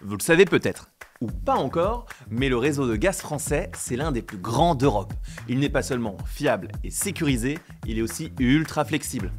Vous le savez peut-être, ou pas encore, mais le réseau de gaz français, c'est l'un des plus grands d'Europe. Il n'est pas seulement fiable et sécurisé, il est aussi ultra flexible.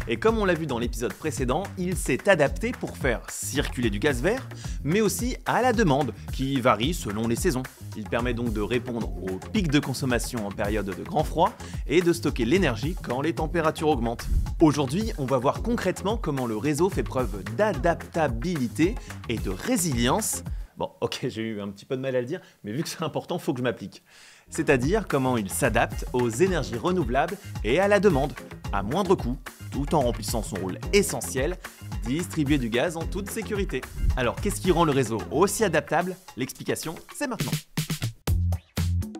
Et comme on l'a vu dans l'épisode précédent, il s'est adapté pour faire circuler du gaz vert, mais aussi à la demande, qui varie selon les saisons. Il permet donc de répondre aux pics de consommation en période de grand froid et de stocker l'énergie quand les températures augmentent. Aujourd'hui, on va voir concrètement comment le réseau fait preuve d'adaptabilité et de résilience. Bon, ok, j'ai eu un petit peu de mal à le dire, mais vu que c'est important, faut que je m'applique. C'est-à-dire comment il s'adapte aux énergies renouvelables et à la demande, à moindre coût, tout en remplissant son rôle essentiel, distribuer du gaz en toute sécurité. Alors, qu'est-ce qui rend le réseau aussi adaptable? L'explication, c'est maintenant.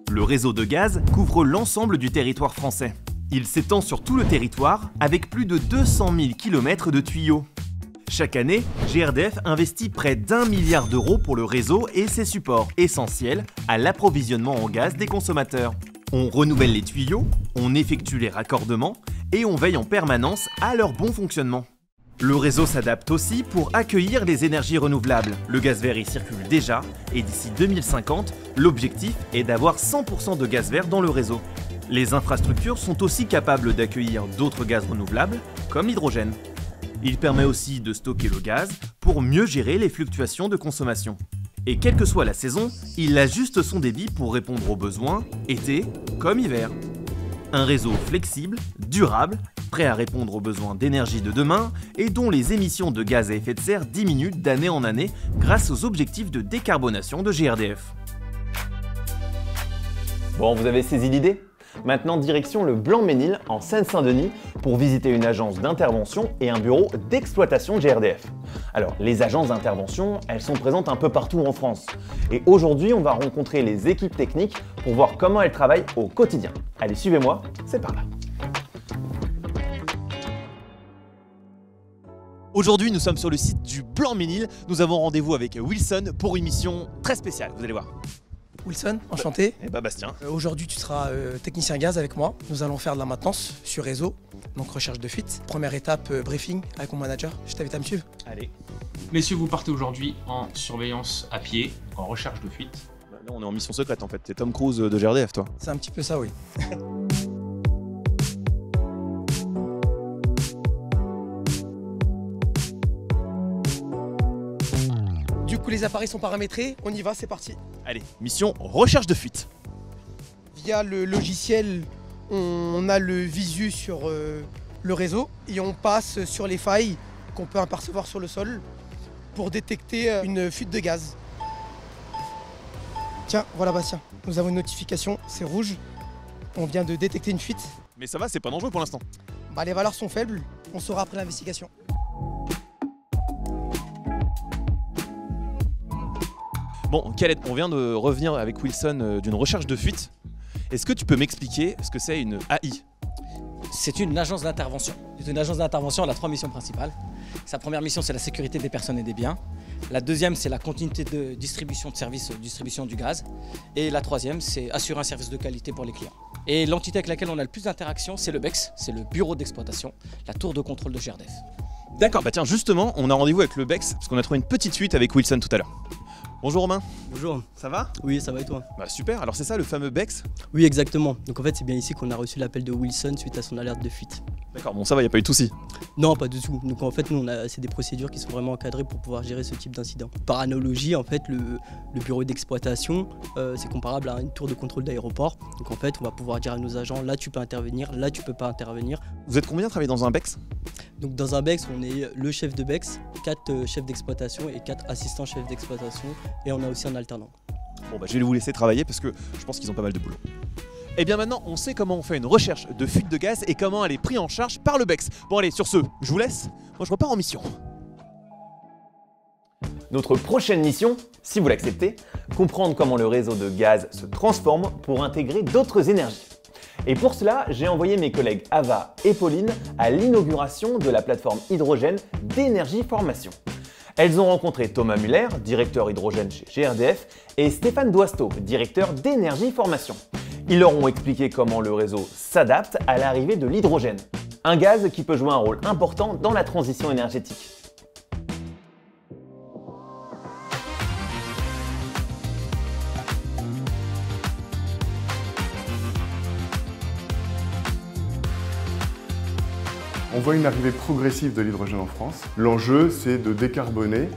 Le réseau de gaz couvre l'ensemble du territoire français. Il s'étend sur tout le territoire avec plus de 200 000 km de tuyaux. Chaque année, GRDF investit près d'1 milliard d'euros pour le réseau et ses supports essentiels à l'approvisionnement en gaz des consommateurs. On renouvelle les tuyaux, on effectue les raccordements et on veille en permanence à leur bon fonctionnement. Le réseau s'adapte aussi pour accueillir les énergies renouvelables. Le gaz vert y circule déjà et d'ici 2050, l'objectif est d'avoir 100% de gaz vert dans le réseau. Les infrastructures sont aussi capables d'accueillir d'autres gaz renouvelables, comme l'hydrogène. Il permet aussi de stocker le gaz pour mieux gérer les fluctuations de consommation. Et quelle que soit la saison, il ajuste son débit pour répondre aux besoins, été comme hiver. Un réseau flexible, durable, prêt à répondre aux besoins d'énergie de demain et dont les émissions de gaz à effet de serre diminuent d'année en année grâce aux objectifs de décarbonation de GRDF. Bon, vous avez saisi l'idée ? Maintenant, direction le Blanc-Mesnil, en Seine-Saint-Denis, pour visiter une agence d'intervention et un bureau d'exploitation de GRDF. Alors, les agences d'intervention, elles sont présentes un peu partout en France. Et aujourd'hui, on va rencontrer les équipes techniques pour voir comment elles travaillent au quotidien. Allez, suivez-moi, c'est par là. Aujourd'hui, nous sommes sur le site du Blanc-Mesnil. Nous avons rendez-vous avec Wilson pour une mission très spéciale, vous allez voir. Wilson, enchanté. Et bah Bastien. Aujourd'hui, tu seras technicien gaz avec moi. Nous allons faire de la maintenance sur réseau, donc recherche de fuite. Première étape, briefing avec mon manager. Je t'invite à me suivre. Allez. Messieurs, vous partez aujourd'hui en surveillance à pied, en recherche de fuite. Là, on est en mission secrète en fait. T'es Tom Cruise de GRDF, toi. C'est un petit peu ça, oui. Du coup, les appareils sont paramétrés. On y va, c'est parti. Allez, mission recherche de fuite. Via le logiciel, on a le visu sur le réseau et on passe sur les failles qu'on peut apercevoir sur le sol pour détecter une fuite de gaz. Tiens, voilà Bastien, nous avons une notification, c'est rouge. On vient de détecter une fuite. Mais ça va, c'est pas dangereux pour l'instant. Bah, les valeurs sont faibles, on saura après l'investigation. Bon, Khaled, on vient de revenir avec Wilson d'une recherche de fuite. Est-ce que tu peux m'expliquer ce que c'est une AI? C'est une agence d'intervention. C'est une agence d'intervention, elle a 3 missions principales. Sa première mission, c'est la sécurité des personnes et des biens. La deuxième, c'est la continuité de distribution de services, distribution du gaz. Et la troisième, c'est assurer un service de qualité pour les clients. Et l'entité avec laquelle on a le plus d'interactions, c'est le BEX, c'est le bureau d'exploitation, la tour de contrôle de GRDF. D'accord, bah tiens, justement, on a rendez-vous avec le BEX parce qu'on a trouvé une petite fuite avec Wilson tout à l'heure. Bonjour Romain. Bonjour. Ça va? Oui, ça va et toi? Bah super, alors c'est ça le fameux BEX? Oui, exactement. Donc en fait, c'est bien ici qu'on a reçu l'appel de Wilson suite à son alerte de fuite. D'accord, bon ça va, y a pas eu de soucis? Non, pas du tout. Donc en fait, nous, c'est des procédures qui sont vraiment encadrées pour pouvoir gérer ce type d'incident. Par analogie, en fait, le bureau d'exploitation, c'est comparable à une tour de contrôle d'aéroport. Donc en fait, on va pouvoir dire à nos agents, là tu peux intervenir, là tu peux pas intervenir. Vous êtes combien à travailler dans un BEX? Donc dans un BEX, on est le chef de BEX, 4 chefs d'exploitation et 4 assistants chefs d'exploitation. Et on a aussi un alternant. Bon bah je vais vous laisser travailler parce que je pense qu'ils ont pas mal de boulot. Et bien maintenant, on sait comment on fait une recherche de fuite de gaz et comment elle est prise en charge par le BEX. Bon allez, sur ce, je vous laisse. Moi je repars en mission. Notre prochaine mission, si vous l'acceptez, comprendre comment le réseau de gaz se transforme pour intégrer d'autres énergies. Et pour cela, j'ai envoyé mes collègues Ava et Pauline à l'inauguration de la plateforme hydrogène d'Énergie Formation. Elles ont rencontré Thomas Muller, directeur hydrogène chez GRDF, et Stéphane Doisteau, directeur d'Énergie Formation. Ils leur ont expliqué comment le réseau s'adapte à l'arrivée de l'hydrogène, un gaz qui peut jouer un rôle important dans la transition énergétique. On voit une arrivée progressive de l'hydrogène en France. L'enjeu, c'est de décarboner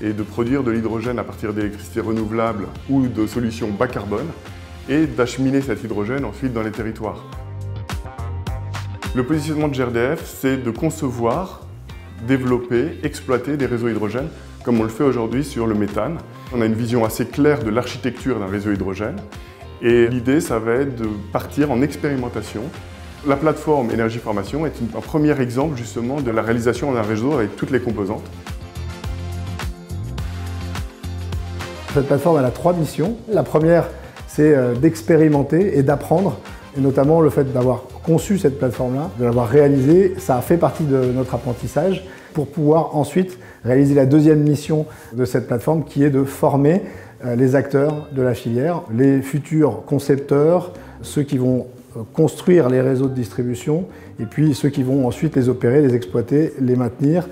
et de produire de l'hydrogène à partir d'électricité renouvelable ou de solutions bas carbone et d'acheminer cet hydrogène ensuite dans les territoires. Le positionnement de GRDF, c'est de concevoir, développer, exploiter des réseaux hydrogène comme on le fait aujourd'hui sur le méthane. On a une vision assez claire de l'architecture d'un réseau hydrogène et l'idée, ça va être de partir en expérimentation. La plateforme Énergie Formation est un premier exemple justement de la réalisation d'un réseau avec toutes les composantes. Cette plateforme elle a 3 missions. La première, c'est d'expérimenter et d'apprendre, et notamment le fait d'avoir conçu cette plateforme-là, de l'avoir réalisée, ça a fait partie de notre apprentissage pour pouvoir ensuite réaliser la deuxième mission de cette plateforme qui est de former les acteurs de la filière, les futurs concepteurs, ceux qui vont construire les réseaux de distribution et puis ceux qui vont ensuite les opérer, les exploiter, les maintenir.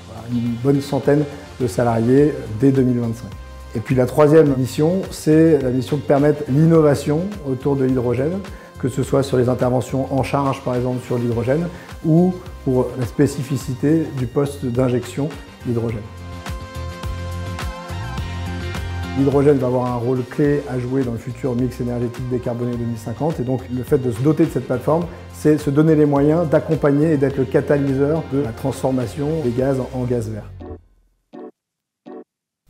Voilà, une bonne centaine de salariés dès 2025. Et puis la troisième mission, c'est la mission de permettre l'innovation autour de l'hydrogène, que ce soit sur les interventions en charge par exemple sur l'hydrogène ou pour la spécificité du poste d'injection d'hydrogène. L'hydrogène va avoir un rôle clé à jouer dans le futur mix énergétique décarboné 2050 et donc le fait de se doter de cette plateforme, c'est se donner les moyens d'accompagner et d'être le catalyseur de la transformation des gaz en gaz vert.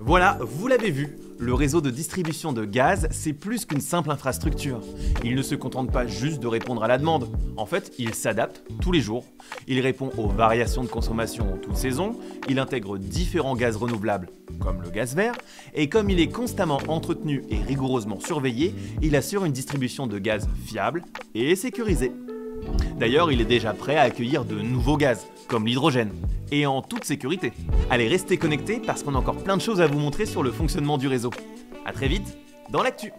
Voilà, vous l'avez vu, le réseau de distribution de gaz, c'est plus qu'une simple infrastructure. Il ne se contente pas juste de répondre à la demande. En fait, il s'adapte tous les jours. Il répond aux variations de consommation en toute saison, il intègre différents gaz renouvelables, comme le gaz vert, et comme il est constamment entretenu et rigoureusement surveillé, il assure une distribution de gaz fiable et sécurisée. D'ailleurs, il est déjà prêt à accueillir de nouveaux gaz, comme l'hydrogène, et en toute sécurité. Allez, restez connectés parce qu'on a encore plein de choses à vous montrer sur le fonctionnement du réseau. A très vite dans l'actu.